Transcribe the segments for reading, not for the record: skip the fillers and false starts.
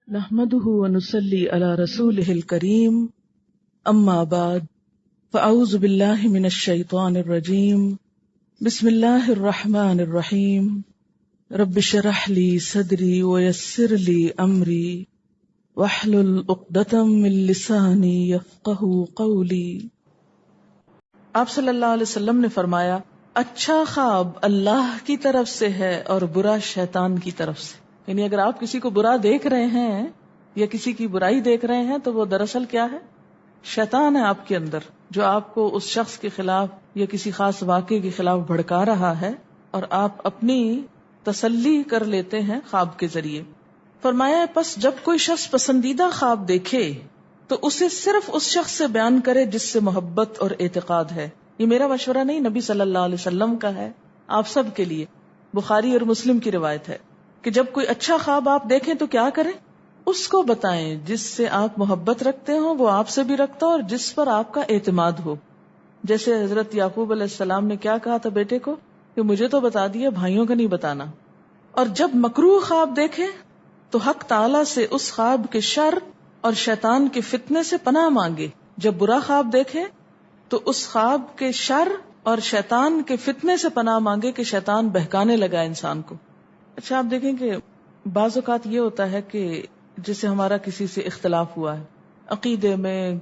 نحمده ونصلي على رسوله الكريم اما بعد فاعوذ بالله من الشيطان الرجيم بسم الله الرحمن الرحيم رب اشرح لي صدري ويسر لي امري واحلل عقدة من لساني يفقهوا قولي۔ آپ صلی اللہ علیہ وسلم نے فرمایا اچھا خواب اللہ کی طرف سے ہے اور برا شیطان کی طرف سے، یعنی اگر آپ کسی کو برا دیکھ رہے ہیں یا کسی کی برائی دیکھ رہے ہیں تو وہ دراصل کیا ہے؟ شیطان ہے آپ کے اندر، جو آپ کو اس شخص کے خلاف یا کسی خاص واقعے کے خلاف بھڑکا رہا ہے، اور آپ اپنی تسلی کر لیتے ہیں خواب کے ذریعے۔ فرمایا پس جب کوئی شخص پسندیدہ خواب دیکھے تو اسے صرف اس شخص سے بیان کرے جس سے محبت اور اعتقاد ہے۔ یہ میرا مشورہ نہیں، نبی صلی اللہ علیہ وسلم کا ہے، آپ سب کے لیے۔ بخاری اور مسلم کی روایت ہے کہ جب کوئی اچھا خواب آپ دیکھیں تو کیا کریں؟ اس کو بتائیں جس سے آپ محبت رکھتے ہوں، وہ آپ سے بھی رکھتا ہو اور جس پر آپ کا اعتماد ہو۔ جیسے حضرت یعقوب علیہ السلام نے کیا کہا تھا بیٹے کو کہ مجھے تو بتا دیا، بھائیوں کا نہیں بتانا۔ اور جب مکروہ خواب دیکھیں تو حق تعالی سے اس خواب کے شر اور شیطان کے فتنے سے پناہ مانگے۔ جب برا خواب دیکھیں تو اس خواب کے شر اور شیطان کے فتنے سے پناہ مانگے کہ شیطان بہکانے لگا انسان کو۔ اچھا آپ دیکھیں کہ بعض اوقات یہ ہوتا ہے کہ جسے ہمارا کسی سے اختلاف ہوا ہے، عقیدے میں،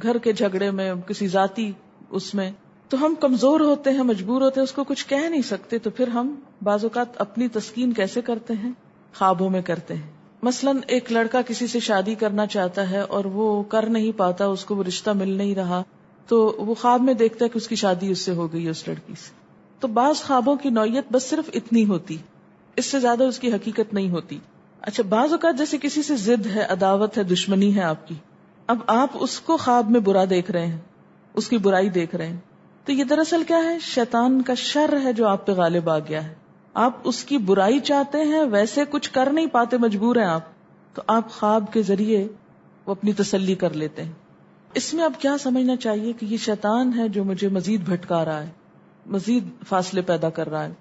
گھر کے جھگڑے میں، کسی ذاتی اس میں، تو ہم کمزور ہوتے ہیں، مجبور ہوتے ہیں، اس کو کچھ کہہ نہیں سکتے، تو پھر ہم بعض اوقات اپنی تسکین کیسے کرتے ہیں؟ خوابوں میں کرتے ہیں۔ مثلاً ایک لڑکا کسی سے شادی کرنا چاہتا ہے اور وہ کر نہیں پاتا، اس کو وہ رشتہ مل نہیں رہا، تو وہ خواب میں دیکھتا ہے کہ اس کی شادی اس سے ہو گئی ہے، اس لڑکی سے۔ تو بعض خوابوں کی نوعیت بس صرف اتنی ہوتی، اس سے زیادہ اس کی حقیقت نہیں ہوتی۔ اچھا بعض اوقات جیسے کسی سے ضد ہے، عداوت ہے، دشمنی ہے آپ کی، اب آپ اس کو خواب میں برا دیکھ رہے ہیں، اس کی برائی دیکھ رہے ہیں، تو یہ دراصل کیا ہے؟ شیطان کا شر ہے جو آپ پہ غالب آ گیا ہے۔ آپ اس کی برائی چاہتے ہیں، ویسے کچھ کر نہیں پاتے، مجبور ہیں آپ، تو آپ خواب کے ذریعے وہ اپنی تسلی کر لیتے ہیں۔ اس میں اب کیا سمجھنا چاہیے کہ یہ شیطان ہے جو مجھے مزید بھٹکا رہا ہے، مزید فاصلے پیدا کر رہا ہے۔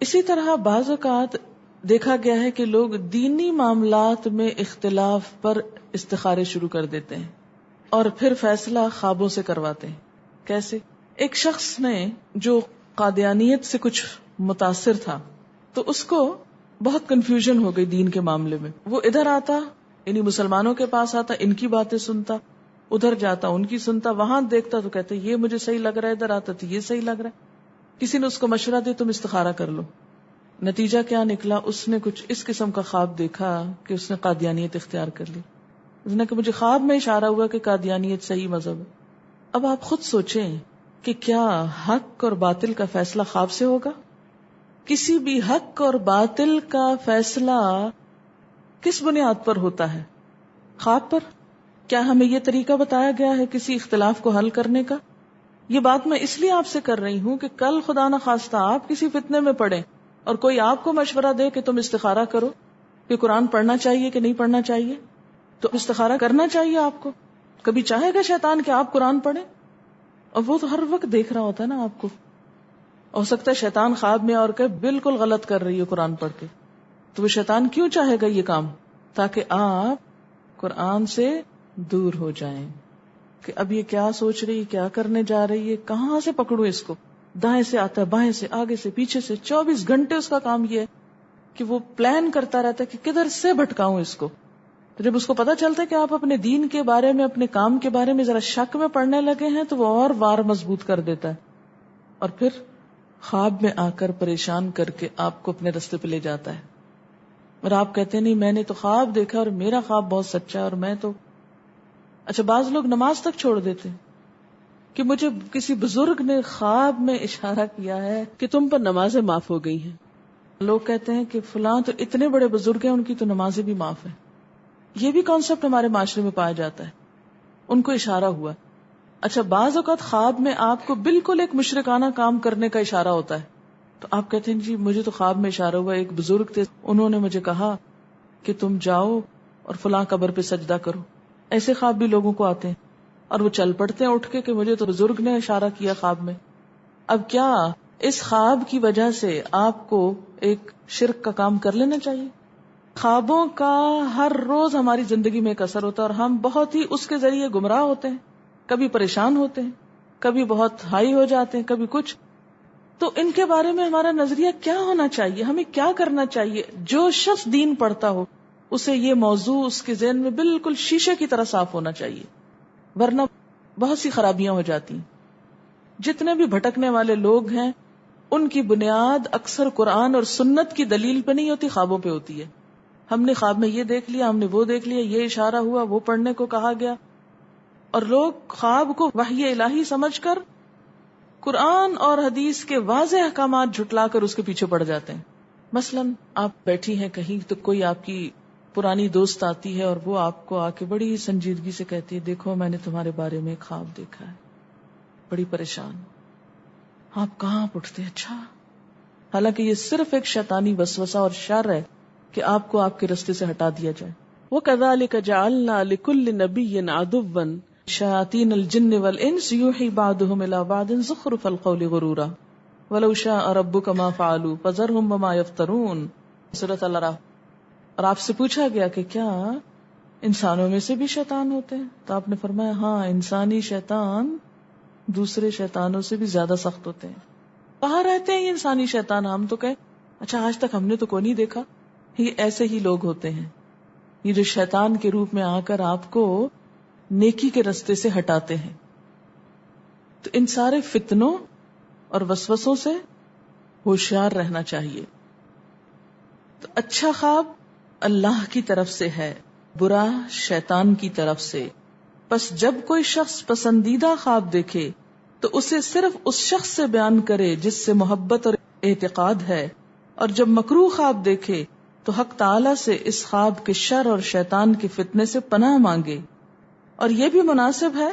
اسی طرح بعض اوقات دیکھا گیا ہے کہ لوگ دینی معاملات میں اختلاف پر استخارے شروع کر دیتے ہیں اور پھر فیصلہ خوابوں سے کرواتے ہیں۔ کیسے؟ ایک شخص نے جو قادیانیت سے کچھ متاثر تھا تو اس کو بہت کنفیوژن ہو گئی دین کے معاملے میں۔ وہ ادھر آتا، یعنی مسلمانوں کے پاس آتا، ان کی باتیں سنتا، ادھر جاتا ان کی سنتا، وہاں دیکھتا تو کہتے یہ مجھے صحیح لگ رہا ہے، ادھر آتا تو یہ صحیح لگ رہا ہے۔ کسی نے اس کو مشورہ دیا تم استخارہ کر لو۔ نتیجہ کیا نکلا؟ اس نے کچھ اس قسم کا خواب دیکھا کہ اس نے قادیانیت اختیار کر لی۔ اس نے کہ مجھے خواب میں اشارہ ہوا کہ قادیانیت صحیح مذہب ہے۔ اب آپ خود سوچیں کہ کیا حق اور باطل کا فیصلہ خواب سے ہوگا؟ کسی بھی حق اور باطل کا فیصلہ کس بنیاد پر ہوتا ہے؟ خواب پر؟ کیا ہمیں یہ طریقہ بتایا گیا ہے کسی اختلاف کو حل کرنے کا؟ یہ بات میں اس لیے آپ سے کر رہی ہوں کہ کل خدا نہ خواستہ آپ کسی فتنے میں پڑیں اور کوئی آپ کو مشورہ دے کہ تم استخارہ کرو کہ قرآن پڑھنا چاہیے کہ نہیں پڑھنا چاہیے، تو استخارہ کرنا چاہیے آپ کو۔ کبھی چاہے گا شیطان کہ آپ قرآن پڑھیں؟ اور وہ تو ہر وقت دیکھ رہا ہوتا ہے نا آپ کو۔ ہو سکتا ہے شیطان خواب میں اور کہ بالکل غلط کر رہی ہے قرآن پڑھ کے، تو وہ شیطان کیوں چاہے گا یہ کام؟ تاکہ آپ قرآن سے دور ہو جائیں کہ اب یہ کیا سوچ رہی ہے، کیا کرنے جا رہی ہے، کہاں سے پکڑوں اس کو؟ دائیں سے آتا ہے، بائیں سے، آگے سے، پیچھے سے، 24 گھنٹے اس کا کام یہ ہے کہ وہ پلان کرتا رہتا ہے کہ کدھر سے بھٹکاؤں اس کو۔ تو جب اس کو پتا چلتا ہے کہ آپ اپنے دین کے بارے میں، اپنے کام کے بارے میں ذرا شک میں پڑنے لگے ہیں، تو وہ اور وار مضبوط کر دیتا ہے اور پھر خواب میں آ کر پریشان کر کے آپ کو اپنے رستے پہ لے جاتا ہے۔ اور آپ کہتے ہیں نہیں میں نے تو خواب دیکھا اور میرا خواب بہت سچا ہے اور میں تو… اچھا بعض لوگ نماز تک چھوڑ دیتے کہ مجھے کسی بزرگ نے خواب میں اشارہ کیا ہے کہ تم پر نمازیں معاف ہو گئی ہیں۔ لوگ کہتے ہیں کہ فلاں تو اتنے بڑے بزرگ ہیں، ان کی تو نمازیں بھی معاف ہیں۔ یہ بھی کانسیپٹ ہمارے معاشرے میں پایا جاتا ہے، ان کو اشارہ ہوا۔ اچھا بعض اوقات خواب میں آپ کو بالکل ایک مشرکانہ کام کرنے کا اشارہ ہوتا ہے، تو آپ کہتے ہیں جی مجھے تو خواب میں اشارہ ہوا، ایک بزرگ تھے، انہوں نے مجھے کہا کہ تم جاؤ اور فلاں قبر پہ سجدہ کرو۔ ایسے خواب بھی لوگوں کو آتے ہیں اور وہ چل پڑتے ہیں اٹھ کے کہ مجھے تو بزرگ نے اشارہ کیا خواب میں۔ اب کیا اس خواب کی وجہ سے آپ کو ایک شرک کا کام کر لینا چاہیے؟ خوابوں کا ہر روز ہماری زندگی میں ایک اثر ہوتا ہے اور ہم بہت ہی اس کے ذریعے گمراہ ہوتے ہیں، کبھی پریشان ہوتے ہیں، کبھی بہت ہائی ہو جاتے ہیں، کبھی کچھ. تو ان کے بارے میں ہمارا نظریہ کیا ہونا چاہیے، ہمیں کیا کرنا چاہیے؟ جو شخص دین پڑھتا ہو اسے یہ موضوع اس کے ذہن میں بالکل شیشے کی طرح صاف ہونا چاہیے، ورنہ بہت سی خرابیاں ہو جاتی ہیں. جتنے بھی بھٹکنے والے لوگ ہیں ان کی بنیاد اکثر قرآن اور سنت کی دلیل پہ نہیں ہوتی، خوابوں پہ ہوتی ہے. ہم نے خواب میں یہ دیکھ لیا، ہم نے وہ دیکھ لیا، یہ اشارہ ہوا، وہ پڑھنے کو کہا گیا، اور لوگ خواب کو وحی الہی سمجھ کر قرآن اور حدیث کے واضح احکامات جھٹلا کر اس کے پیچھے پڑ جاتے ہیں. مثلاً آپ بیٹھی ہیں کہیں تو کوئی آپ کی پرانی دوست آتی ہے اور وہ آپ کو آ کے بڑی سنجیدگی سے کہتی ہے دیکھو میں نے تمہارے بارے میں خواب دیکھا ہے، بڑی پریشان. آپ کہاں اٹھتے؟ اچھا. حالانکہ یہ صرف ایک شیطانی وسوسہ اور شر ہے کہ آپ کو آپ کے رستے سے ہٹا دیا جائے. وَكَذَلِكَ جَعَلْنَا لِكُلِّ نَبِيٍّ عَدُوًّا شَيَاطِينَ الْجِنِّ وَالْإِنسِ يُوحِي بَعْضُهُمْ إِلَى بَعْضٍ زُخْرُفَ الْقَوْلِ غُرُورًا وَلَوْ شَاءَ رَبُّكَ مَا فَعَلُوا فَذَرْهُمْ وَمَا يَفْتَرُونَ. سورۃ الأعراف. اور آپ سے پوچھا گیا کہ کیا انسانوں میں سے بھی شیطان ہوتے ہیں؟ تو آپ نے فرمایا ہاں، انسانی شیطان دوسرے شیطانوں سے بھی زیادہ سخت ہوتے ہیں. کہاں رہتے ہیں یہ انسانی شیطان؟ ہم تو کہیں اچھا آج تک ہم نے تو کوئی نہیں دیکھا. یہ ایسے ہی لوگ ہوتے ہیں، یہ جو شیطان کے روپ میں آ کر آپ کو نیکی کے رستے سے ہٹاتے ہیں. تو ان سارے فتنوں اور وسوسوں سے ہوشیار رہنا چاہیے. تو اچھا خواب اللہ کی طرف سے ہے، برا شیطان کی طرف سے. بس جب کوئی شخص پسندیدہ خواب دیکھے تو اسے صرف اس شخص سے بیان کرے جس سے محبت اور اعتقاد ہے، اور جب مکروہ خواب دیکھے تو حق تعالی سے اس خواب کے شر اور شیطان کے فتنے سے پناہ مانگے. اور یہ بھی مناسب ہے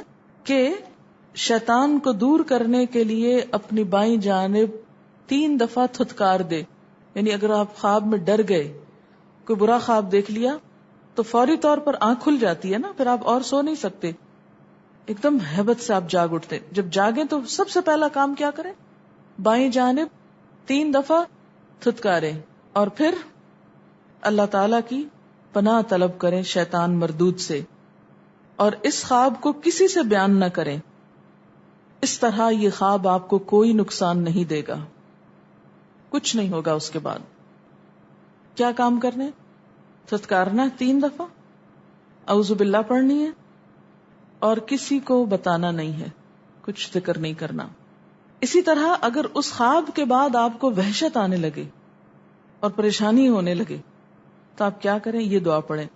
کہ شیطان کو دور کرنے کے لیے اپنی بائیں جانب 3 دفعہ تھتکار دے. یعنی اگر آپ خواب میں ڈر گئے، کوئی برا خواب دیکھ لیا تو فوری طور پر آنکھ کھل جاتی ہے نا، پھر آپ اور سو نہیں سکتے، ایک دم ہیبت سے آپ جاگ اٹھتے. جب جاگیں تو سب سے پہلا کام کیا کریں؟ بائیں جانب 3 دفعہ تھتکاریں اور پھر اللہ تعالی کی پناہ طلب کریں شیطان مردود سے، اور اس خواب کو کسی سے بیان نہ کریں. اس طرح یہ خواب آپ کو کوئی نقصان نہیں دے گا، کچھ نہیں ہوگا. اس کے بعد کیا کام کرنے؟ تھتکارنا 3 دفعہ، اعوذ باللہ پڑھنی ہے، اور کسی کو بتانا نہیں ہے، کچھ ذکر نہیں کرنا. اسی طرح اگر اس خواب کے بعد آپ کو وحشت آنے لگے اور پریشانی ہونے لگے تو آپ کیا کریں؟ یہ دعا پڑھیں،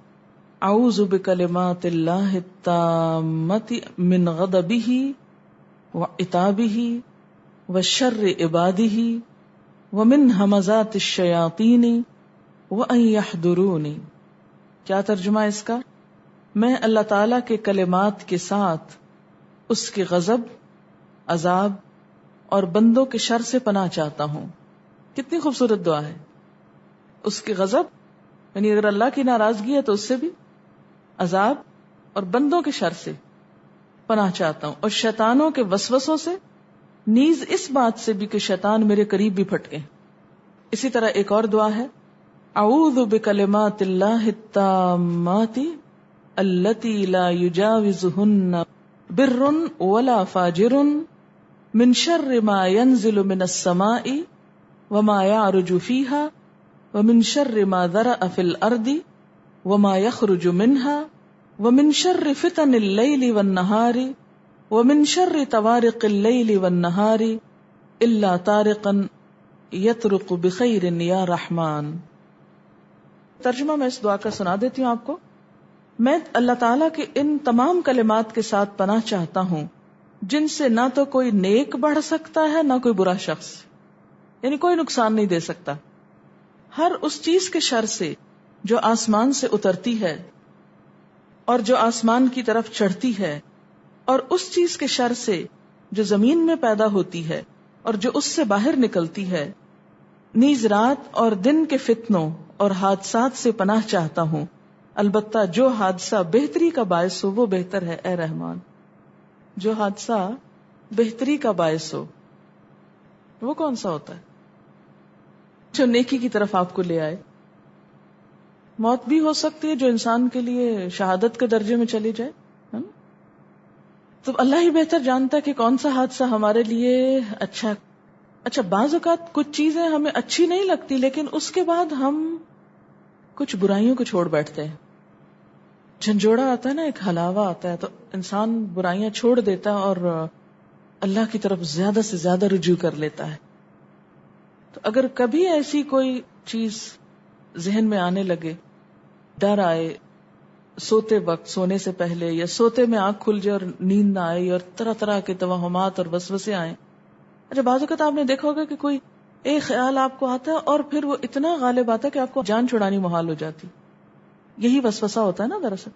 اعوذ بکلمات اللہ التامۃ من غضبہ وعتابہ وشر عبادہ ومن ہمزات الشیاطین وان یحضرون. کیا ترجمہ اس کا؟ میں اللہ تعالی کے کلمات کے ساتھ اس کے غضب، عذاب اور بندوں کے شر سے پناہ چاہتا ہوں. کتنی خوبصورت دعا ہے. اس کے غضب یعنی اگر اللہ کی ناراضگی ہے تو اس سے بھی، عذاب اور بندوں کے شر سے پناہ چاہتا ہوں، اور شیطانوں کے وسوسوں سے، نیز اس بات سے بھی کہ شیطان میرے قریب بھی پھٹکے. اسی طرح ایک اور دعا ہے، اعوذ بکلمات اللہ التامات التی لا یجاوزہن بر ولا فاجر من شر ما ينزل من السماء وما يعرج فيها ومن شر ما ذرأ في الأرض وما يخرج منها ومن شر فتن الليل والنهار ومن شر طوارق الليل والنهار إلا طارقا يطرق بخير يا رحمن. ترجمہ میں اس دعا کا سنا دیتی ہوں آپ کو. میں اللہ تعالیٰ کے ان تمام کلمات کے ساتھ پناہ چاہتا ہوں جن سے نہ تو کوئی نیک بڑھ سکتا ہے نہ کوئی برا شخص، یعنی کوئی نقصان نہیں دے سکتا. ہر اس چیز کے شر سے جو آسمان سے اترتی ہے اور جو آسمان کی طرف چڑھتی ہے، اور اس چیز کے شر سے جو زمین میں پیدا ہوتی ہے اور جو اس سے باہر نکلتی ہے، نیز رات اور دن کے فتنوں اور حادثات سے پناہ چاہتا ہوں. البتہ جو حادثہ بہتری کا باعث ہو وہ بہتر ہے اے رحمان. جو حادثہ بہتری کا باعث ہو وہ کون سا ہوتا ہے؟ جو نیکی کی طرف آپ کو لے آئے. موت بھی ہو سکتی ہے جو انسان کے لیے شہادت کے درجے میں چلی جائے، ہے نا؟ تو اللہ ہی بہتر جانتا ہے کہ کون سا حادثہ ہمارے لیے اچھا بعض اوقات کچھ چیزیں ہمیں اچھی نہیں لگتی، لیکن اس کے بعد ہم کچھ برائیوں کو چھوڑ بیٹھتے ہیں. جھنجھوڑا آتا ہے نا، ایک ہلاوا آتا ہے، تو انسان برائیاں چھوڑ دیتا ہے اور اللہ کی طرف زیادہ سے زیادہ رجوع کر لیتا ہے. تو اگر کبھی ایسی کوئی چیز ذہن میں آنے لگے، ڈر آئے سوتے وقت، سونے سے پہلے، یا سوتے میں آنکھ کھل جائے اور نیند نہ آئے اور طرح طرح کے توہمات اور وسوسے آئیں. اچھا بعض اوقات آپ نے دیکھا ہوگا کہ کوئی ایک خیال آپ کو آتا ہے اور پھر وہ اتنا غالب آتا ہے کہ آپ کو جان چھڑانی محال ہو جاتی. یہی وسوسہ ہوتا ہے نا دراصل.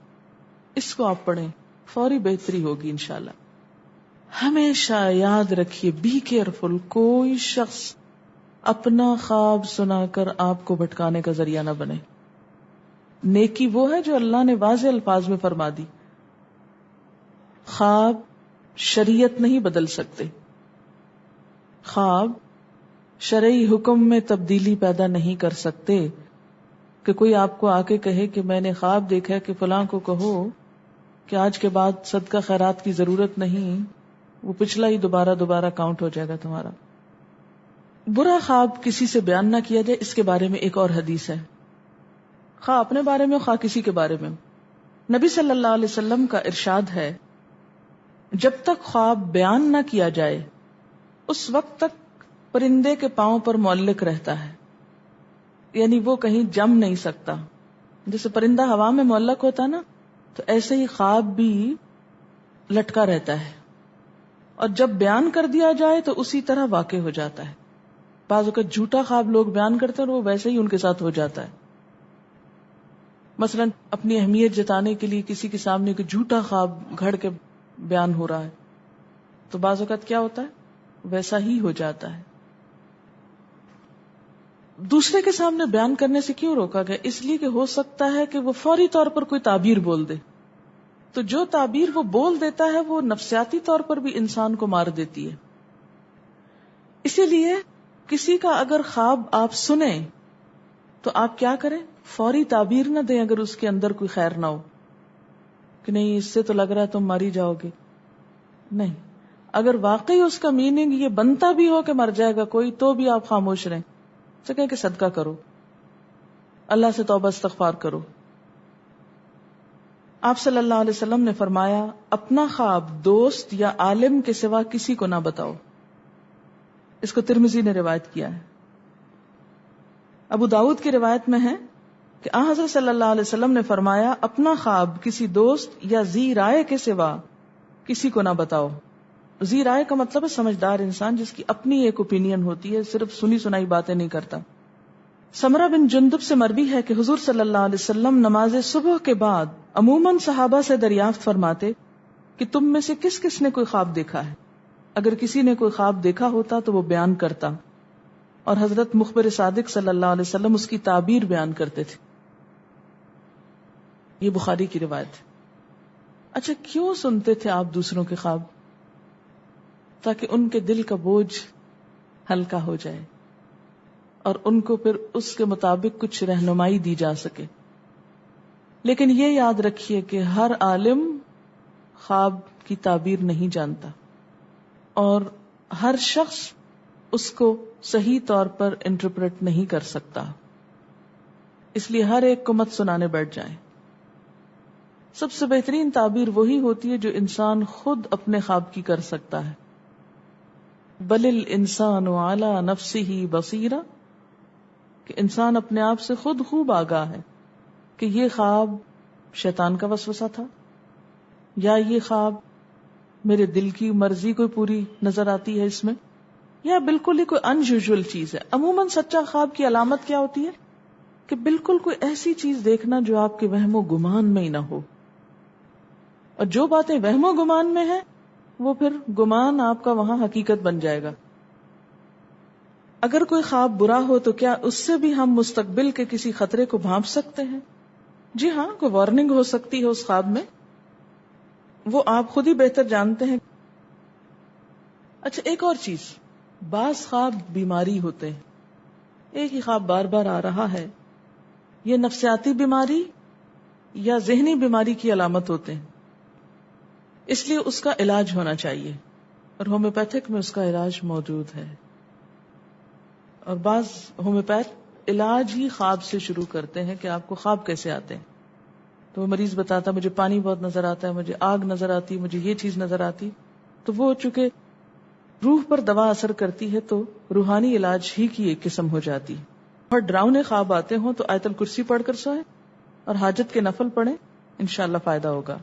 اس کو آپ پڑھیں، فوری بہتری ہوگی انشاءاللہ. ہمیشہ یاد رکھیے، بی کیئرفل، کوئی شخص اپنا خواب سنا کر آپ کو بھٹکانے کا ذریعہ نہ بنے. نیکی وہ ہے جو اللہ نے واضح الفاظ میں فرما دی. خواب شریعت نہیں بدل سکتے، خواب شرعی حکم میں تبدیلی پیدا نہیں کر سکتے. کہ کوئی آپ کو آ کے کہے کہ میں نے خواب دیکھا کہ فلاں کو کہو کہ آج کے بعد صدقہ خیرات کی ضرورت نہیں، وہ پچھلا ہی دوبارہ کاؤنٹ ہو جائے گا تمہارا. برا خواب کسی سے بیان نہ کیا جائے، اس کے بارے میں ایک اور حدیث ہے، خواہ اپنے بارے میں خواہ کسی کے بارے میں. نبی صلی اللہ علیہ وسلم کا ارشاد ہے، جب تک خواب بیان نہ کیا جائے اس وقت تک پرندے کے پاؤں پر معلق رہتا ہے، یعنی وہ کہیں جم نہیں سکتا. جیسے پرندہ ہوا میں معلق ہوتا نا، تو ایسے ہی خواب بھی لٹکا رہتا ہے، اور جب بیان کر دیا جائے تو اسی طرح واقع ہو جاتا ہے. بعض اوقات جھوٹا خواب لوگ بیان کرتے ہیں اور وہ ویسے ہی ان کے ساتھ ہو جاتا ہے. مثلا اپنی اہمیت جتانے کے لیے کسی کے سامنے کوئی جھوٹا خواب گھڑ کے بیان ہو رہا ہے، تو بعض اوقات کیا ہوتا ہے، ویسا ہی ہو جاتا ہے. دوسرے کے سامنے بیان کرنے سے کیوں روکا گیا؟ اس لیے کہ ہو سکتا ہے کہ وہ فوری طور پر کوئی تعبیر بول دے، تو جو تعبیر وہ بول دیتا ہے وہ نفسیاتی طور پر بھی انسان کو مار دیتی ہے. اسی لیے کسی کا اگر خواب آپ سنیں تو آپ کیا کریں، فوری تعبیر نہ دیں اگر اس کے اندر کوئی خیر نہ ہو، کہ نہیں اس سے تو لگ رہا ہے تم مر ہی جاؤ گے. نہیں، اگر واقعی اس کا میننگ یہ بنتا بھی ہو کہ مر جائے گا کوئی، تو بھی آپ خاموش رہیں. تو کہیں کہ صدقہ کرو، اللہ سے توبہ استغفار کرو. آپ صلی اللہ علیہ وسلم نے فرمایا، اپنا خواب دوست یا عالم کے سوا کسی کو نہ بتاؤ. اس کو ترمذی نے روایت کیا ہے. ابو داؤد کی روایت میں ہے کہ حضرت صلی اللہ علیہ وسلم نے فرمایا، اپنا خواب کسی دوست یا ذی رائے کے سوا کسی کو نہ بتاؤ. ذی رائے کا مطلب ہے سمجھدار انسان جس کی اپنی ایک اوپینین ہوتی ہے، صرف سنی سنائی باتیں نہیں کرتا. سمرہ بن جندب سے مروی ہے کہ حضور صلی اللہ علیہ وسلم نماز صبح کے بعد عموماً صحابہ سے دریافت فرماتے کہ تم میں سے کس کس نے کوئی خواب دیکھا ہے. اگر کسی نے کوئی خواب دیکھا ہوتا تو وہ بیان کرتا، اور حضرت مخبر صادق صلی اللہ علیہ وسلم اس کی تعبیر بیان کرتے تھے. یہ بخاری کی روایت ہے. اچھا کیوں سنتے تھے آپ دوسروں کے خواب؟ تاکہ ان کے دل کا بوجھ ہلکا ہو جائے اور ان کو پھر اس کے مطابق کچھ رہنمائی دی جا سکے. لیکن یہ یاد رکھیے کہ ہر عالم خواب کی تعبیر نہیں جانتا، اور ہر شخص اس کو صحیح طور پر انٹرپریٹ نہیں کر سکتا. اس لیے ہر ایک کو مت سنانے بیٹھ جائیں. سب سے بہترین تعبیر وہی ہوتی ہے جو انسان خود اپنے خواب کی کر سکتا ہے. بل الانسان علی نفسہ بصیرہ، کہ انسان اپنے آپ سے خود خوب آگاہ ہے کہ یہ خواب شیطان کا وسوسہ تھا، یا یہ خواب میرے دل کی مرضی کوئی پوری نظر آتی ہے اس میں، یا بالکل ہی کوئی انیوژل چیز ہے. عموماً سچا خواب کی علامت کیا ہوتی ہے کہ بالکل کوئی ایسی چیز دیکھنا جو آپ کے وہم و گمان میں ہی نہ ہو، اور جو باتیں وہم و گمان میں ہیں وہ پھر گمان آپ کا وہاں حقیقت بن جائے گا. اگر کوئی خواب برا ہو تو کیا اس سے بھی ہم مستقبل کے کسی خطرے کو بھانپ سکتے ہیں؟ جی ہاں، کوئی وارننگ ہو سکتی ہے اس خواب میں، وہ آپ خود ہی بہتر جانتے ہیں. اچھا ایک اور چیز، بعض خواب بیماری ہوتے ہیں. ایک ہی خواب بار بار آ رہا ہے یہ نفسیاتی بیماری یا ذہنی بیماری کی علامت ہوتے ہیں، اس لیے اس کا علاج ہونا چاہیے، اور ہومیوپیتھک میں اس کا علاج موجود ہے. اور بعض ہومیوپیتھ علاج ہی خواب سے شروع کرتے ہیں کہ آپ کو خواب کیسے آتے ہیں. تو وہ مریض بتاتا مجھے پانی بہت نظر آتا ہے، مجھے آگ نظر آتی، مجھے یہ چیز نظر آتی. تو وہ چونکہ روح پر دوا اثر کرتی ہے تو روحانی علاج ہی کی ایک قسم ہو جاتی. اور ڈراؤنے خواب آتے ہوں تو آیت الکرسی پڑھ کر سوئیں اور حاجت کے نفل پڑھیں، انشاءاللہ فائدہ ہوگا.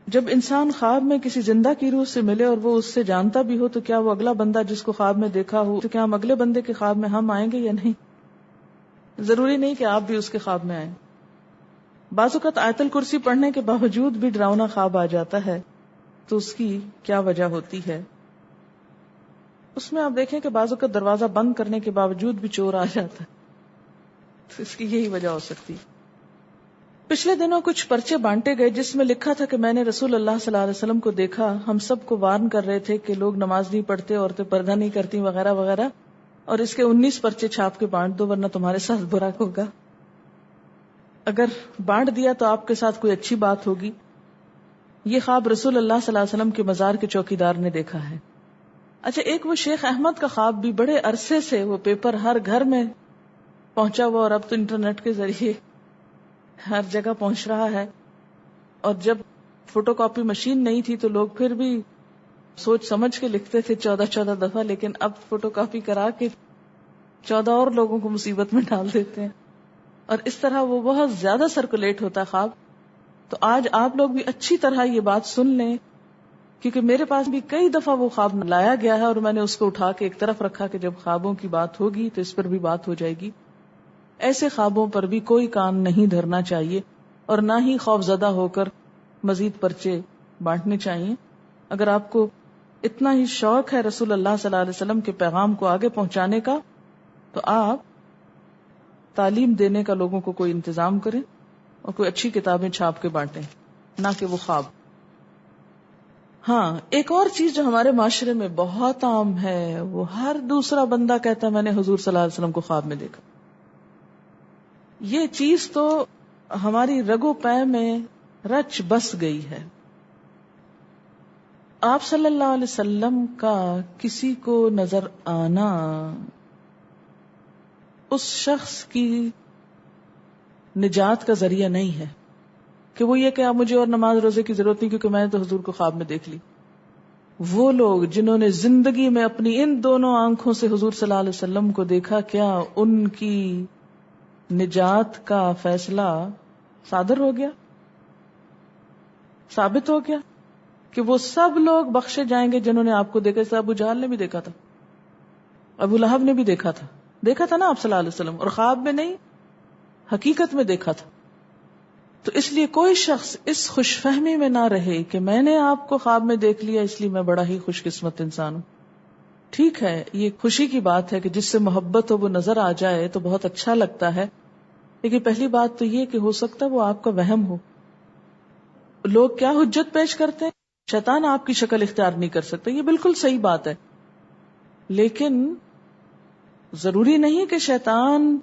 جب انسان خواب میں کسی زندہ کی روح سے ملے اور وہ اس سے جانتا بھی ہو تو کیا وہ اگلا بندہ جس کو خواب میں دیکھا ہو تو کیا ہم اگلے بندے کے خواب میں ہم آئیں گے یا نہیں؟ ضروری نہیں کہ آپ بھی اس کے خواب میں آئیں. بعض اوقات آیت الکرسی پڑھنے کے باوجود بھی ڈراؤنا خواب آ جاتا ہے تو اس کی کیا وجہ ہوتی ہے؟ اس میں آپ دیکھیں کہ بعض اوقات دروازہ بند کرنے کے باوجود بھی چور آ جاتا ہے، تو اس کی یہی وجہ ہو سکتی. پچھلے دنوں کچھ پرچے بانٹے گئے جس میں لکھا تھا کہ میں نے رسول اللہ صلی اللہ علیہ وسلم کو دیکھا، ہم سب کو وارن کر رہے تھے کہ لوگ نماز نہیں پڑھتے، عورتیں پردہ نہیں کرتی وغیرہ وغیرہ، اور اس کے 19 پرچے چھاپ کے بانٹ دو ورنہ تمہارے ساتھ برا ہوگا. اگر بانٹ دیا تو آپ کے ساتھ کوئی اچھی بات ہوگی. یہ خواب رسول اللہ صلی اللہ علیہ وسلم کے مزار کے چوکیدار نے دیکھا ہے. اچھا، ایک وہ شیخ احمد کا خواب بھی بڑے عرصے سے وہ پیپر ہر گھر میں پہنچا ہوا، اور اب تو انٹرنیٹ کے ذریعے ہر جگہ پہنچ رہا ہے. اور جب فوٹو کاپی مشین نہیں تھی تو لوگ پھر بھی سوچ سمجھ کے لکھتے تھے 14 دفعہ، لیکن اب فوٹو کاپی کرا کے 14 اور لوگوں کو مصیبت میں ڈال دیتے ہیں، اور اس طرح وہ بہت زیادہ سرکولیٹ ہوتا ہے خواب. تو آج آپ لوگ بھی اچھی طرح یہ بات سن لیں، کیونکہ میرے پاس بھی کئی دفعہ وہ خواب لایا گیا ہے اور میں نے اس کو اٹھا کے ایک طرف رکھا کہ جب خوابوں کی بات ہوگی تو اس پر بھی بات ہو جائے گی. ایسے خوابوں پر بھی کوئی کان نہیں دھرنا چاہیے اور نہ ہی خوف زدہ ہو کر مزید پرچے بانٹنے چاہیے. اگر آپ کو اتنا ہی شوق ہے رسول اللہ صلی اللہ علیہ وسلم کے پیغام کو آگے پہنچانے کا تو آپ تعلیم دینے کا لوگوں کو کوئی انتظام کریں اور کوئی اچھی کتابیں چھاپ کے بانٹیں، نہ کہ وہ خواب. ہاں، ایک اور چیز جو ہمارے معاشرے میں بہت عام ہے، وہ ہر دوسرا بندہ کہتا ہے میں نے حضور صلی اللہ علیہ وسلم کو خواب میں دیکھا. یہ چیز تو ہماری رگو پے میں رچ بس گئی ہے. آپ صلی اللہ علیہ وسلم کا کسی کو نظر آنا اس شخص کی نجات کا ذریعہ نہیں ہے کہ وہ یہ کہ اب مجھے اور نماز روزے کی ضرورت نہیں کیونکہ میں نے تو حضور کو خواب میں دیکھ لی. وہ لوگ جنہوں نے زندگی میں اپنی ان دونوں آنکھوں سے حضور صلی اللہ علیہ وسلم کو دیکھا، کیا ان کی نجات کا فیصلہ صادر ہو گیا، ثابت ہو گیا کہ وہ سب لوگ بخشے جائیں گے جنہوں نے آپ کو دیکھا؟ ابو جہل نے بھی دیکھا تھا، ابو لہب نے بھی دیکھا تھا نا آپ صلی اللہ علیہ وسلم، اور خواب میں نہیں حقیقت میں دیکھا تھا. تو اس لیے کوئی شخص اس خوش فہمی میں نہ رہے کہ میں نے آپ کو خواب میں دیکھ لیا اس لیے میں بڑا ہی خوش قسمت انسان ہوں. ٹھیک ہے، یہ خوشی کی بات ہے کہ جس سے محبت ہو وہ نظر آ جائے تو بہت اچھا لگتا ہے، لیکن پہلی بات تو یہ کہ ہو سکتا ہے وہ آپ کا وہم ہو. لوگ کیا حجت پیش کرتے ہیں؟ شیطان آپ کی شکل اختیار نہیں کر سکتا، یہ بالکل صحیح بات ہے، لیکن ضروری نہیں کہ شیطان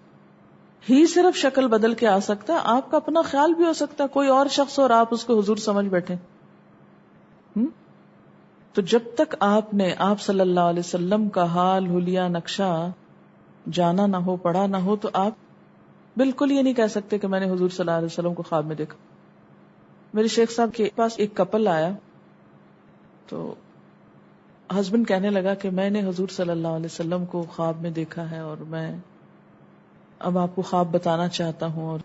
ہی صرف شکل بدل کے آ سکتا ہے، آپ کا اپنا خیال بھی ہو سکتا ہے کوئی اور شخص اور آپ اس کو حضور سمجھ بیٹھے. تو جب تک آپ نے آپ صلی اللہ علیہ وسلم کا حال حلیہ نقشہ جانا نہ ہو، پڑھا نہ ہو، تو آپ بالکل یہ نہیں کہہ سکتے کہ میں نے حضور صلی اللہ علیہ وسلم کو خواب میں دیکھا. میرے شیخ صاحب کے پاس ایک کپل آیا تو ہسبینڈ کہنے لگا کہ میں نے حضور صلی اللہ علیہ وسلم کو خواب میں دیکھا ہے اور میں اب آپ کو خواب بتانا چاہتا ہوں اور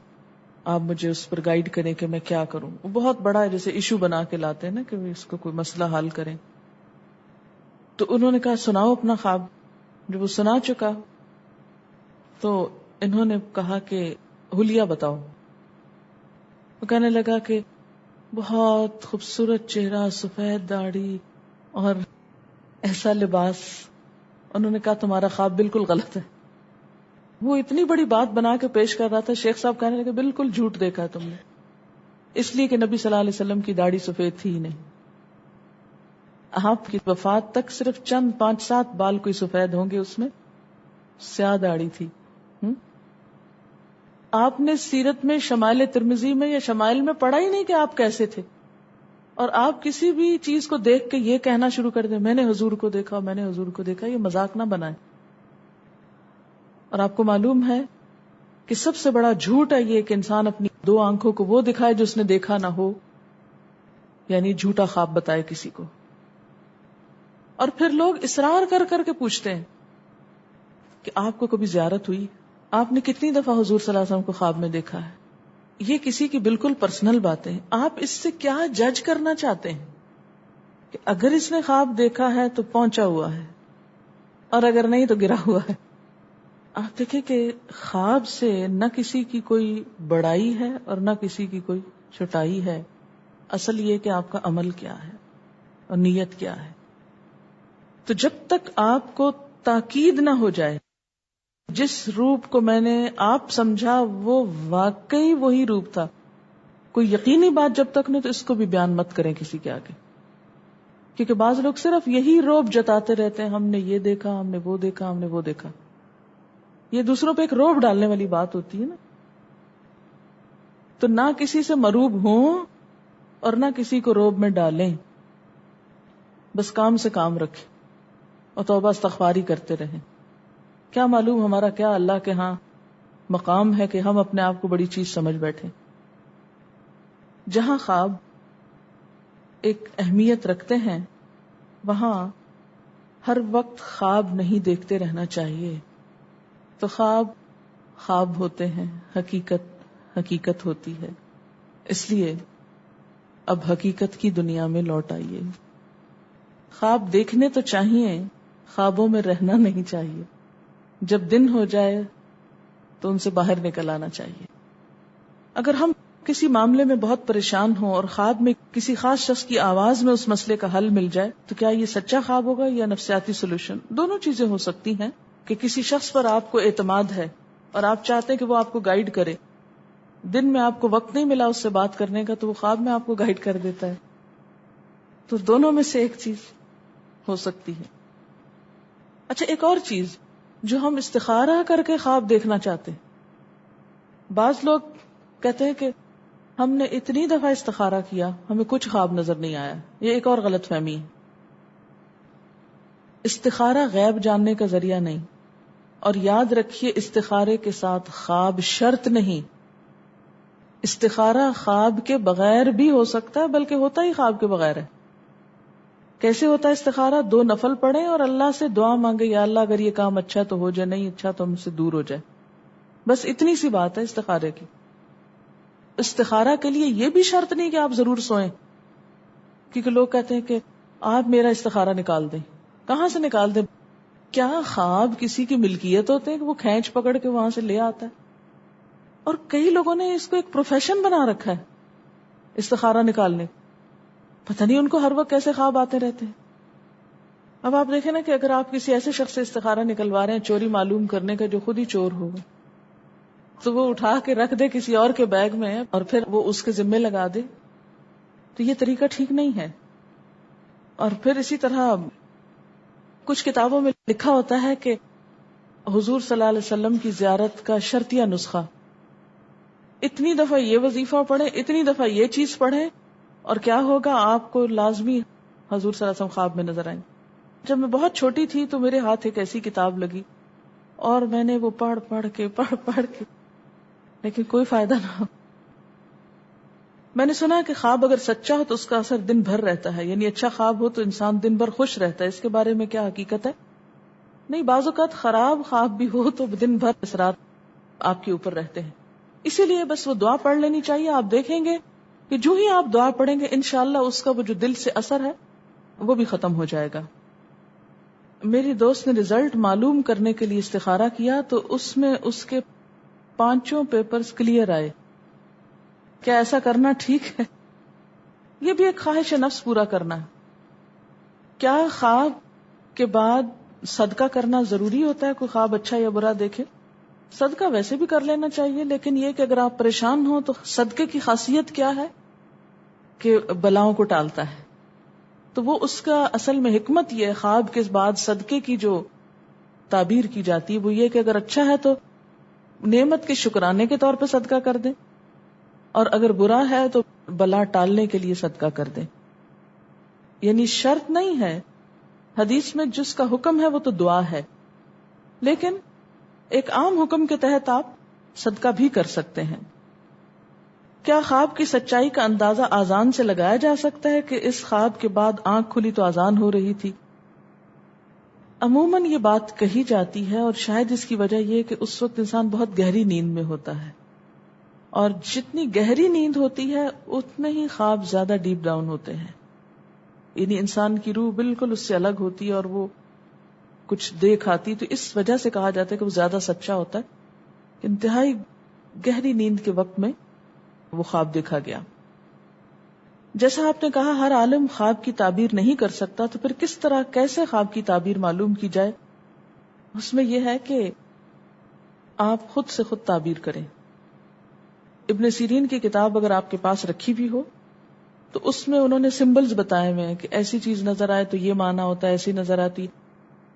آپ مجھے اس پر گائیڈ کریں کہ میں کیا کروں. وہ بہت بڑا ہے، جیسے ایشو بنا کے لاتے ہیں نا کہ اس کو کوئی مسئلہ حل کریں. تو انہوں نے کہا سناؤ اپنا خواب. جب وہ سنا چکا تو انہوں نے کہا کہ حلیہ بتاؤ. وہ کہنے لگا کہ بہت خوبصورت چہرہ، سفید داڑھی اور ایسا لباس. انہوں نے کہا تمہارا خواب بالکل غلط ہے. وہ اتنی بڑی بات بنا کے پیش کر رہا تھا، شیخ صاحب کہنے لگے بالکل جھوٹ دیکھا تم نے، اس لیے کہ نبی صلی اللہ علیہ وسلم کی داڑھی سفید تھی ہی نہیں. آپ کی وفات تک صرف چند 5-7 بال کوئی سفید ہوں گے، اس میں سیاہ داڑھی تھی. آپ نے سیرت میں شمائل ترمذی میں یا شمائل میں پڑھا ہی نہیں کہ آپ کیسے تھے، اور آپ کسی بھی چیز کو دیکھ کے یہ کہنا شروع کر دیں میں نے حضور کو دیکھا، میں نے حضور کو دیکھا. یہ مذاق نہ بنائیں. اور آپ کو معلوم ہے کہ سب سے بڑا جھوٹ ہے یہ کہ انسان اپنی دو آنکھوں کو وہ دکھائے جو اس نے دیکھا نہ ہو، یعنی جھوٹا خواب بتائے کسی کو. اور پھر لوگ اصرار کر کر کے پوچھتے ہیں کہ آپ کو کبھی زیارت ہوئی، آپ نے کتنی دفعہ حضور صلی اللہ علیہ وسلم کو خواب میں دیکھا ہے. یہ کسی کی بالکل پرسنل باتیں ہیں. آپ اس سے کیا جج کرنا چاہتے ہیں کہ اگر اس نے خواب دیکھا ہے تو پہنچا ہوا ہے اور اگر نہیں تو گرا ہوا ہے. آپ دیکھیں کہ خواب سے نہ کسی کی کوئی بڑائی ہے اور نہ کسی کی کوئی چھٹائی ہے. اصل یہ کہ آپ کا عمل کیا ہے اور نیت کیا ہے. تو جب تک آپ کو تاکید نہ ہو جائے جس روپ کو میں نے آپ سمجھا وہ واقعی وہی روپ تھا، کوئی یقینی بات جب تک نہیں تو اس کو بھی بیان مت کریں کسی کے آگے. کیونکہ بعض لوگ صرف یہی روب جتاتے رہتے ہیں، ہم نے یہ دیکھا، ہم نے وہ دیکھا، ہم نے وہ دیکھا. یہ دوسروں پہ ایک روب ڈالنے والی بات ہوتی ہے نا. تو نہ کسی سے مروب ہوں اور نہ کسی کو روب میں ڈالیں، بس کام سے کام رکھیں اور توبہ استغفاری کرتے رہیں. کیا معلوم ہمارا کیا اللہ کے ہاں مقام ہے کہ ہم اپنے آپ کو بڑی چیز سمجھ بیٹھے. جہاں خواب ایک اہمیت رکھتے ہیں وہاں ہر وقت خواب نہیں دیکھتے رہنا چاہیے. تو خواب خواب ہوتے ہیں، حقیقت حقیقت ہوتی ہے. اس لیے اب حقیقت کی دنیا میں لوٹ آئیے. خواب دیکھنے تو چاہیے، خوابوں میں رہنا نہیں چاہیے. جب دن ہو جائے تو ان سے باہر نکل آنا چاہیے. اگر ہم کسی معاملے میں بہت پریشان ہوں اور خواب میں کسی خاص شخص کی آواز میں اس مسئلے کا حل مل جائے تو کیا یہ سچا خواب ہوگا یا نفسیاتی سولوشن؟ دونوں چیزیں ہو سکتی ہیں کہ کسی شخص پر آپ کو اعتماد ہے اور آپ چاہتے ہیں کہ وہ آپ کو گائیڈ کرے. دن میں آپ کو وقت نہیں ملا اس سے بات کرنے کا تو وہ خواب میں آپ کو گائیڈ کر دیتا ہے. تو دونوں میں سے ایک چیز ہو سکتی ہے. اچھا، ایک اور چیز جو ہم استخارہ کر کے خواب دیکھنا چاہتے ہیں. بعض لوگ کہتے ہیں کہ ہم نے اتنی دفعہ استخارہ کیا ہمیں کچھ خواب نظر نہیں آیا. یہ ایک اور غلط فہمی ہے. استخارہ غیب جاننے کا ذریعہ نہیں، اور یاد رکھیے استخارے کے ساتھ خواب شرط نہیں. استخارہ خواب کے بغیر بھی ہو سکتا ہے، بلکہ ہوتا ہی خواب کے بغیر ہے. کیسے ہوتا ہے استخارہ؟ 2 نفل پڑھیں اور اللہ سے دعا مانگے، یا اللہ اگر یہ کام اچھا تو ہو جائے، نہیں اچھا تو ہم سے دور ہو جائے. بس اتنی سی بات ہے استخارے کی. استخارہ کے لیے یہ بھی شرط نہیں کہ آپ ضرور سوئیں، کیونکہ لوگ کہتے ہیں کہ آپ میرا استخارہ نکال دیں. کہاں سے نکال دیں؟ کیا خواب کسی کی ملکیت ہوتے ہیں کہ وہ کھینچ پکڑ کے وہاں سے لے آتا ہے؟ اور کئی لوگوں نے اس کو ایک پروفیشن بنا رکھا ہے استخارہ نکالنے. پتہ نہیں ان کو ہر وقت کیسے خواب آتے رہتے ہیں. اب آپ دیکھیں نا کہ اگر آپ کسی ایسے شخص سے استخارہ نکلوا رہے ہیں چوری معلوم کرنے کا جو خود ہی چور ہوگا، تو وہ اٹھا کے رکھ دے کسی اور کے بیگ میں اور پھر وہ اس کے ذمے لگا دے، تو یہ طریقہ ٹھیک نہیں ہے. اور پھر اسی طرح کچھ کتابوں میں لکھا ہوتا ہے کہ حضور صلی اللہ علیہ وسلم کی زیارت کا شرطیہ نسخہ، اتنی دفعہ یہ وظیفہ پڑھیں، اتنی دفعہ یہ چیز پڑھیں، اور کیا ہوگا آپ کو لازمی حضور صلی اللہ علیہ وسلم خواب میں نظر آئیں. جب میں بہت چھوٹی تھی تو میرے ہاتھ ایک ایسی کتاب لگی اور میں نے وہ پڑھ پڑھ کے لیکن کوئی فائدہ نہ ہو. میں نے سنا کہ خواب اگر سچا ہو تو اس کا اثر دن بھر رہتا ہے، یعنی اچھا خواب ہو تو انسان دن بھر خوش رہتا ہے. اس کے بارے میں کیا حقیقت ہے؟ نہیں، بعض اوقات خراب خواب بھی ہو تو دن بھر اثرات آپ کے اوپر رہتے ہیں. اسی لیے بس وہ دعا پڑھ لینی چاہیے. آپ دیکھیں گے کہ جو ہی آپ دعا پڑھیں گے انشاءاللہ اس کا وہ جو دل سے اثر ہے وہ بھی ختم ہو جائے گا. میری دوست نے رزلٹ معلوم کرنے کے لیے استخارہ کیا تو اس میں اس کے 5 پیپرز کلیئر آئے. کیا ایسا کرنا ٹھیک ہے؟ یہ بھی ایک خواہش نفس پورا کرنا ہے. کیا خواب کے بعد صدقہ کرنا ضروری ہوتا ہے؟ کوئی خواب اچھا یا برا دیکھے، صدقہ ویسے بھی کر لینا چاہیے، لیکن یہ کہ اگر آپ پریشان ہوں تو صدقے کی خاصیت کیا ہے کہ بلاؤں کو ٹالتا ہے. تو وہ اس کا اصل میں حکمت یہ ہے، خواب کے بعد صدقے کی جو تعبیر کی جاتی ہے وہ یہ کہ اگر اچھا ہے تو نعمت کے شکرانے کے طور پہ صدقہ کر دیں، اور اگر برا ہے تو بلا ٹالنے کے لیے صدقہ کر دیں. یعنی شرط نہیں ہے، حدیث میں جس کا حکم ہے وہ تو دعا ہے، لیکن ایک عام حکم کے تحت آپ صدقہ بھی کر سکتے ہیں. کیا خواب کی سچائی کا اندازہ آذان سے لگایا جا سکتا ہے کہ اس خواب کے بعد آنکھ کھلی تو آذان ہو رہی تھی؟ عموماً یہ بات کہی جاتی ہے، اور شاید اس کی وجہ یہ کہ اس وقت انسان بہت گہری نیند میں ہوتا ہے، اور جتنی گہری نیند ہوتی ہے اتنے ہی خواب زیادہ ڈیپ ڈاؤن ہوتے ہیں. یعنی انسان کی روح بالکل اس سے الگ ہوتی ہے اور وہ کچھ دیکھ آتی، تو اس وجہ سے کہا جاتا ہے کہ وہ زیادہ سچا ہوتا ہے. انتہائی گہری نیند کے وقت میں وہ خواب دیکھا گیا. جیسا آپ نے کہا ہر عالم خواب کی تعبیر نہیں کر سکتا، تو پھر کس طرح کیسے خواب کی تعبیر معلوم کی جائے؟ اس میں یہ ہے کہ آپ خود سے خود تعبیر کریں. ابن سیرین کی کتاب اگر آپ کے پاس رکھی بھی ہو تو اس میں انہوں نے سمبلز بتائے ہوئے ہیں کہ ایسی چیز نظر آئے تو یہ معنی ہوتا ہے، ایسی نظر آتی.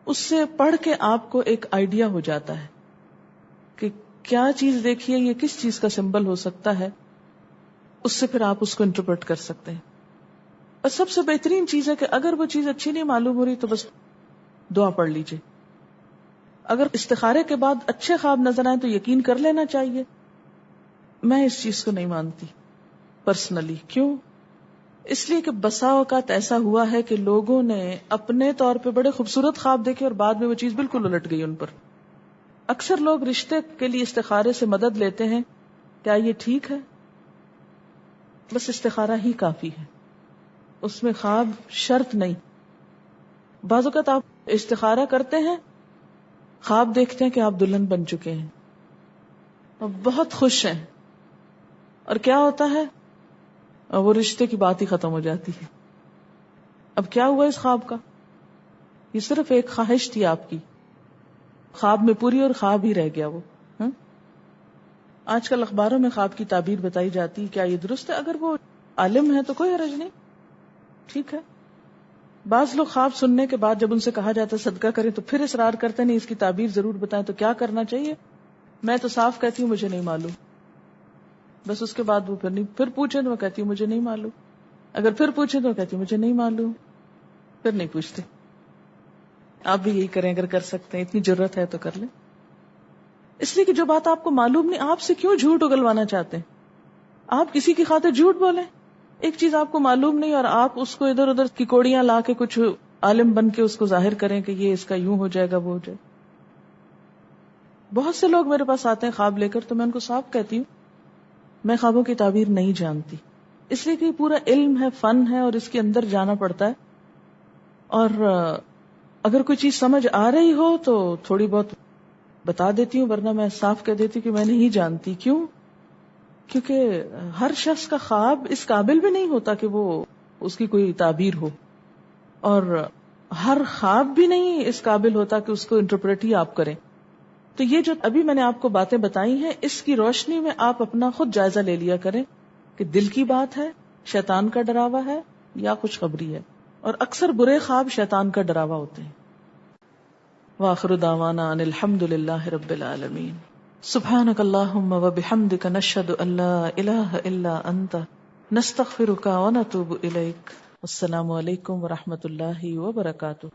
اس سے پڑھ کے آپ کو ایک آئیڈیا ہو جاتا ہے کہ کیا چیز دیکھیے یہ کس چیز کا سمبل ہو سکتا ہے، اس سے پھر آپ اس کو انٹرپریٹ کر سکتے ہیں. اور سب سے بہترین چیز ہے کہ اگر وہ چیز اچھی نہیں معلوم ہو رہی تو بس دعا پڑھ لیجئے. اگر استخارے کے بعد اچھے خواب نظر آئے تو یقین کر لینا چاہیے. میں اس چیز کو نہیں مانتی پرسنلی. کیوں؟ اس لیے کہ بسا اوقات ایسا ہوا ہے کہ لوگوں نے اپنے طور پہ بڑے خوبصورت خواب دیکھے اور بعد میں وہ چیز بالکل الٹ گئی ان پر. اکثر لوگ رشتے کے لیے استخارے سے مدد لیتے ہیں. کیا یہ ٹھیک ہے؟ بس استخارہ ہی کافی ہے، اس میں خواب شرط نہیں. بعض اوقات آپ استخارہ کرتے ہیں، خواب دیکھتے ہیں کہ آپ دلہن بن چکے ہیں اور بہت خوش ہیں، اور کیا ہوتا ہے وہ رشتے کی بات ہی ختم ہو جاتی ہے. اب کیا ہوا اس خواب کا؟ یہ صرف ایک خواہش تھی آپ کی، خواب میں پوری اور خواب ہی رہ گیا وہ. آج کل اخباروں میں خواب کی تعبیر بتائی جاتی. کیا یہ درست ہے؟ اگر وہ عالم ہے تو کوئی حرج نہیں، ٹھیک ہے. بعض لوگ خواب سننے کے بعد جب ان سے کہا جاتا ہے صدقہ کریں تو پھر اصرار کرتے نہیں اس کی تعبیر ضرور بتائیں. تو کیا کرنا چاہیے؟ میں تو صاف کہتی ہوں مجھے نہیں معلوم. بس اس کے بعد وہ پھر پوچھیں تو میں کہتی ہوں مجھے نہیں معلوم. اگر پھر پوچھیں تو کہتی ہوں مجھے نہیں معلوم. پھر نہیں پوچھتے. آپ بھی یہی کریں اگر کر سکتے ہیں، اتنی جرت ہے تو کر لیں. اس لیے کہ جو بات آپ کو معلوم نہیں، آپ سے کیوں جھوٹ اگلوانا چاہتے ہیں؟ آپ کسی کی خاطر جھوٹ بولیں. ایک چیز آپ کو معلوم نہیں اور آپ اس کو ادھر ادھر کی کوڑیاں لا کے کچھ عالم بن کے اس کو ظاہر کریں کہ یہ اس کا یوں ہو جائے گا وہ ہو جائے. بہت سے لوگ میرے پاس آتے ہیں خواب لے کر، تو میں ان کو صاف کہتی ہوں میں خوابوں کی تعبیر نہیں جانتی، اس لیے کہ یہ پورا علم ہے، فن ہے، اور اس کے اندر جانا پڑتا ہے. اور اگر کوئی چیز سمجھ آ رہی ہو تو تھوڑی بہت بتا دیتی ہوں، ورنہ میں صاف کہہ دیتی ہوں کہ میں نہیں جانتی. کیوں؟ کیونکہ ہر شخص کا خواب اس قابل بھی نہیں ہوتا کہ وہ اس کی کوئی تعبیر ہو، اور ہر خواب بھی نہیں اس قابل ہوتا کہ اس کو انٹرپریٹ ہی آپ کریں. تو یہ جو ابھی میں نے آپ کو باتیں بتائی ہیں، اس کی روشنی میں آپ اپنا خود جائزہ لے لیا کریں کہ دل کی بات ہے، شیطان کا ڈراوا ہے یا خوشخبری ہے. اور اکثر برے خواب شیطان کا ڈراوا ہوتے ہیں. وآخر دعوانا ان الحمد للہ رب العالمین. سبحانک اللہم وبحمدک نشہد ان لا الہ الا انت نستغفرک ونتوب الیک. السلام علیکم ورحمۃ اللہ وبرکاتہ.